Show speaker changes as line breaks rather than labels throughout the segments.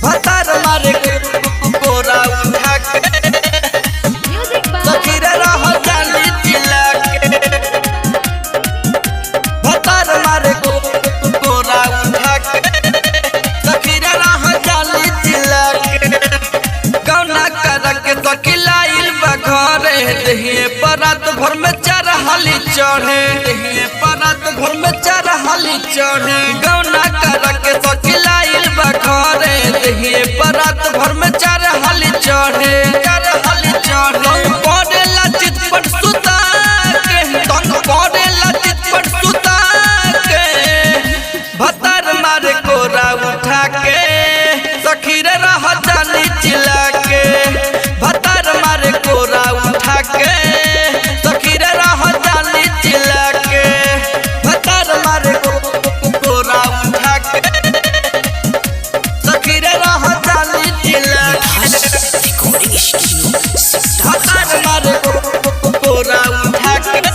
भतार मारे कोरा उठा के सखी रे रह जानी चिल्ला के भतार मारे कोरा उठा के सखी रे रह जानी चिल्ला के कौना कर के सखी लाइल बा घरे दहिए पर रात भर में चार हाली चढ़े दहिए पर रात भर में चार हाली चढ़े कौना कर के सखी लाइल बा घरे दहिए पर रात भर में चार हाली चढ़े पड़ेला चितपट सुता के तंग पड़ेला चितपट सुता के भतार मारे कोरा उठा के सखी रे रह जानी चिल्ला के भतार मारे कोरा उठा के सखी रे रह जानी चिल्ला के भतार मारे कोरा उठा के सखी रे रह जानी चिल्ला भतार मारे कोरा उठा के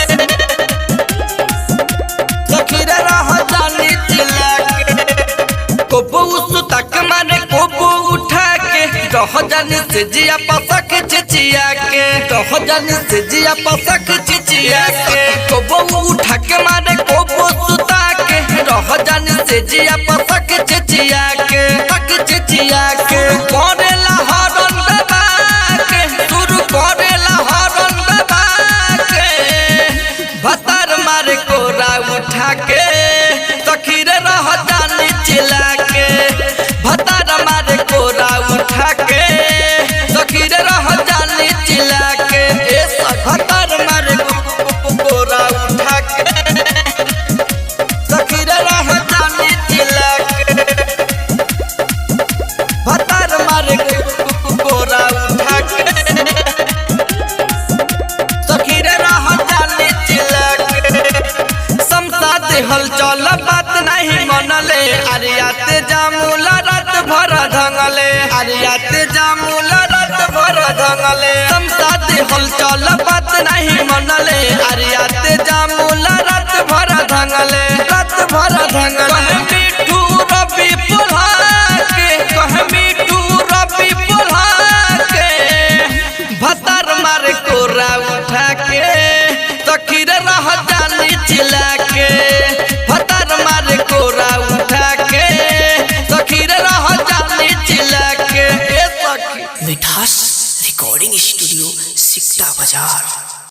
सखी रे रह जानी चिल्ला के कोपो सुता के मारे कोपो उठा के रह जानी से जिया पसक चिचिया के रह जानी से जिया पसक चिचिया के कोपो उठा के मारे कोपो सुता के रह जानी से जिया पसक चिचिया के पक चिचिया के करेला हरन दबा के शुरू करेला हरन दबा के भतार मारे कोरा उठा के सखी रे रह जानी चिल्ला के भतार मारे कोरा उठा के सखी रे रह जानी चिल्ला के भतार मारे कोरा उठा के सखी रे रह जानी चिल्ला के भतार मारे कोरा उठा के सखी रे रह जानी चिल्ला के समसा देहल चल बात नहीं मनले अरियाते जामुला रात भर धंगले अरियाते जामुला रात भर धंगले समसा देहल चल बात नहीं मनले अरियाते जामुला रात भर धंगले कहे मिठू रवि पुल्हा के कहे मिठू रवि पुल्हा के भतार मारे कोरा उठा के